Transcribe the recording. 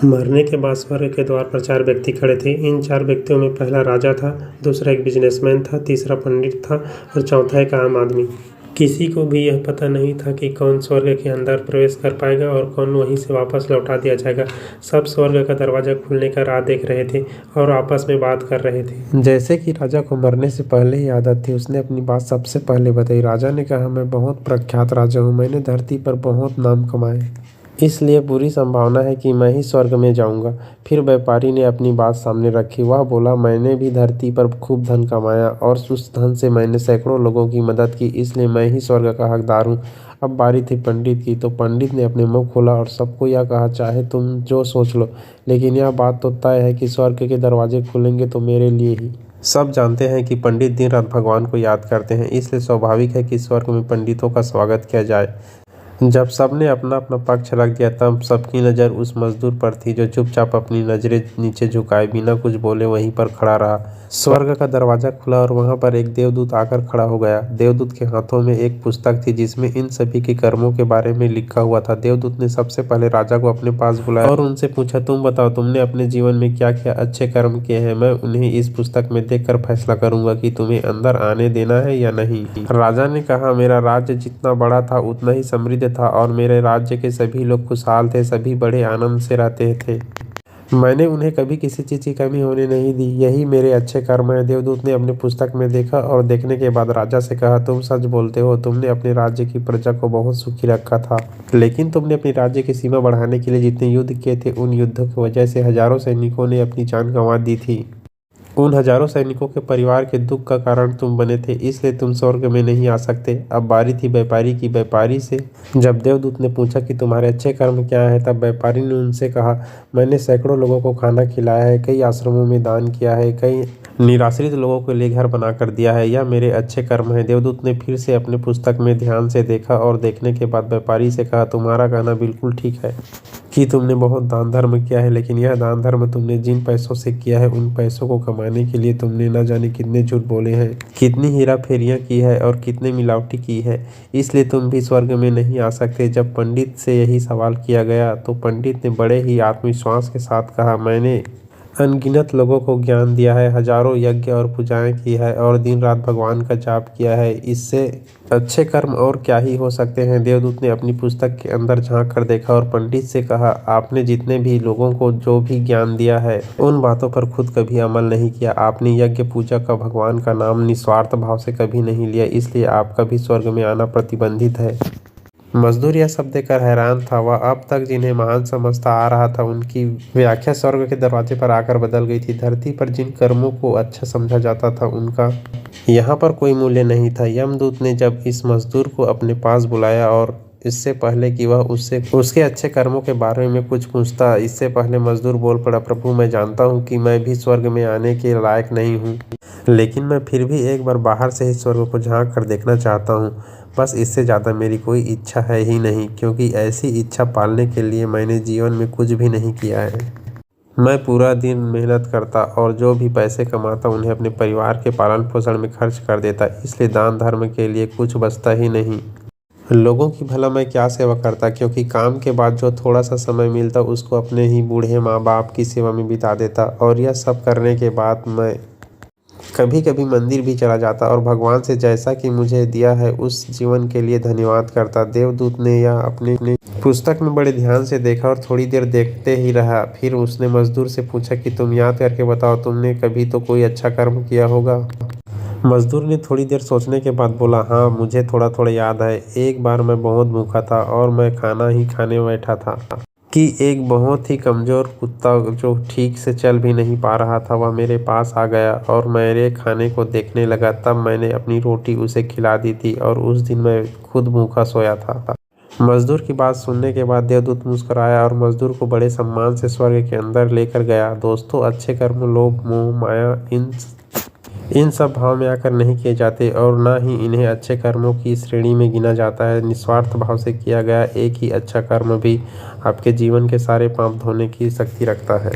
मरने के बाद स्वर्ग के द्वार पर 4 व्यक्ति खड़े थे। इन 4 व्यक्तियों में पहला राजा था, दूसरा एक बिजनेसमैन था, तीसरा पंडित था और चौथा एक आम आदमी। किसी को भी यह पता नहीं था कि कौन स्वर्ग के अंदर प्रवेश कर पाएगा और कौन वहीं से वापस लौटा दिया जाएगा। सब स्वर्ग का दरवाजा खुलने का राह देख रहे थे और आपस में बात कर रहे थे। जैसे कि राजा को मरने से पहले ही आदत थी, उसने अपनी बात सबसे पहले बताई। राजा ने कहा, मैं बहुत प्रख्यात राजा हूँ, मैंने धरती पर बहुत नाम कमाए, इसलिए पूरी संभावना है कि मैं ही स्वर्ग में जाऊंगा। फिर व्यापारी ने अपनी बात सामने रखी। वह बोला, मैंने भी धरती पर खूब धन कमाया और उस धन से मैंने सैकड़ों लोगों की मदद की, इसलिए मैं ही स्वर्ग का हकदार हूँ। अब बारी थी पंडित की, तो पंडित ने अपने मुंह खोला और सबको यह कहा, चाहे तुम जो सोच लो, लेकिन यह बात तो तय है कि स्वर्ग के दरवाजे खुलेंगे तो मेरे लिए ही। सब जानते हैं कि पंडित दिन रात भगवान को याद करते हैं, इसलिए स्वाभाविक है कि स्वर्ग में पंडितों का स्वागत किया जाए। जब सबने अपना अपना पक्ष रख दिया, तब सबकी नज़र उस मजदूर पर थी जो चुपचाप अपनी नज़रें नीचे झुकाए बिना कुछ बोले वहीं पर खड़ा रहा। स्वर्ग का दरवाजा खुला और वहां पर एक देवदूत आकर खड़ा हो गया। देवदूत के हाथों में एक पुस्तक थी जिसमें इन सभी के कर्मों के बारे में लिखा हुआ था। देवदूत ने सबसे पहले राजा को अपने पास बुलाया और उनसे पूछा, तुम बताओ, तुमने अपने जीवन में क्या क्या अच्छे कर्म किए हैं? मैं उन्हें इस पुस्तक में देखकर फैसला करूंगा कि तुम्हें अंदर आने देना है या नहीं। राजा ने कहा, मेरा राज्य जितना बड़ा था उतना ही समृद्ध था और मेरे राज्य के सभी लोग खुशहाल थे, सभी बड़े आनंद से रहते थे। मैंने उन्हें कभी किसी चीज़ की कमी होने नहीं दी, यही मेरे अच्छे कर्म हैं। देवदूत ने अपनी पुस्तक में देखा और देखने के बाद राजा से कहा, तुम सच बोलते हो, तुमने अपने राज्य की प्रजा को बहुत सुखी रखा था, लेकिन तुमने अपने राज्य की सीमा बढ़ाने के लिए जितने युद्ध किए थे, उन युद्धों की वजह से हजारों सैनिकों ने अपनी जान गंवा दी थी। उन हजारों सैनिकों के परिवार के दुख का कारण तुम बने थे, इसलिए तुम स्वर्ग में नहीं आ सकते। अब बारी थी व्यापारी की। व्यापारी से जब देवदूत ने पूछा कि तुम्हारे अच्छे कर्म क्या है, तब व्यापारी ने उनसे कहा, मैंने सैकड़ों लोगों को खाना खिलाया है, कई आश्रमों में दान किया है, कई निराश्रित लोगों के लिए घर बनाकर दिया है, यह मेरे अच्छे कर्म है। देवदूत ने फिर से अपने पुस्तक में ध्यान से देखा और देखने के बाद व्यापारी से कहा, तुम्हारा कहना बिल्कुल ठीक है कि तुमने बहुत दान धर्म किया है, लेकिन यह दान धर्म तुमने जिन पैसों से किया है, उन पैसों को कमाने के लिए तुमने न जाने कितने झूठ बोले हैं, कितनी हेरा फेरियां की है और कितने मिलावटी की है, इसलिए तुम भी स्वर्ग में नहीं आ सकते। जब पंडित से यही सवाल किया गया तो पंडित ने बड़े ही आत्मविश्वास के साथ कहा, मैंने अनगिनत लोगों को ज्ञान दिया है, हजारों यज्ञ और पूजाएं की है और दिन रात भगवान का जाप किया है, इससे अच्छे कर्म और क्या ही हो सकते हैं। देवदूत ने अपनी पुस्तक के अंदर झांक कर देखा और पंडित से कहा, आपने जितने भी लोगों को जो भी ज्ञान दिया है, उन बातों पर खुद कभी अमल नहीं किया। आपने यज्ञ पूजा का भगवान का नाम निस्वार्थ भाव से कभी नहीं लिया, इसलिए आपका भी स्वर्ग में आना प्रतिबंधित है। मजदूर यह सब देखकर हैरान था। वह अब तक जिन्हें महान समझता आ रहा था, उनकी व्याख्या स्वर्ग के दरवाजे पर आकर बदल गई थी। धरती पर जिन कर्मों को अच्छा समझा जाता था, उनका यहाँ पर कोई मूल्य नहीं था। यमदूत ने जब इस मजदूर को अपने पास बुलाया और इससे पहले कि वह उससे उसके अच्छे कर्मों के बारे में कुछ पूछता, इससे पहले मजदूर बोल पड़ा, प्रभु, मैं जानता हूँ कि मैं भी स्वर्ग में आने के लायक नहीं हूँ, लेकिन मैं फिर भी एक बार बाहर से ही स्वर्ग को झांक कर देखना चाहता हूँ। बस इससे ज़्यादा मेरी कोई इच्छा है ही नहीं, क्योंकि ऐसी इच्छा पालने के लिए मैंने जीवन में कुछ भी नहीं किया है। मैं पूरा दिन मेहनत करता और जो भी पैसे कमाता उन्हें अपने परिवार के पालन पोषण में खर्च कर देता, इसलिए दान धर्म के लिए कुछ बचता ही नहीं। लोगों की भला मैं क्या सेवा करता, क्योंकि काम के बाद जो थोड़ा सा समय मिलता उसको अपने ही बूढ़े माँ बाप की सेवा में बिता देता, और यह सब करने के बाद मैं कभी कभी मंदिर भी चला जाता और भगवान से जैसा कि मुझे दिया है उस जीवन के लिए धन्यवाद करता। देवदूत ने यह अपनी पुस्तक में बड़े ध्यान से देखा और थोड़ी देर देखते ही रहा। फिर उसने मजदूर से पूछा कि तुम याद करके बताओ, तुमने कभी तो कोई अच्छा कर्म किया होगा। मजदूर ने थोड़ी देर सोचने के बाद बोला, हाँ, मुझे थोड़ा थोड़ा याद है। एक बार मैं बहुत भूखा था और मैं खाना ही खाने बैठा था कि एक बहुत ही कमज़ोर कुत्ता जो ठीक से चल भी नहीं पा रहा था, वह मेरे पास आ गया और मेरे खाने को देखने लगा। तब मैंने अपनी रोटी उसे खिला दी थी और उस दिन मैं खुद भूखा सोया था। मजदूर की बात सुनने के बाद देवदूत मुस्कुराया और मजदूर को बड़े सम्मान से स्वर्ग के अंदर लेकर गया। दोस्तों, अच्छे कर्म लोभ मोह माया इन सब भाव में आकर नहीं किए जाते और ना ही इन्हें अच्छे कर्मों की श्रेणी में गिना जाता है। निस्वार्थ भाव से किया गया एक ही अच्छा कर्म भी आपके जीवन के सारे पाप धोने की शक्ति रखता है।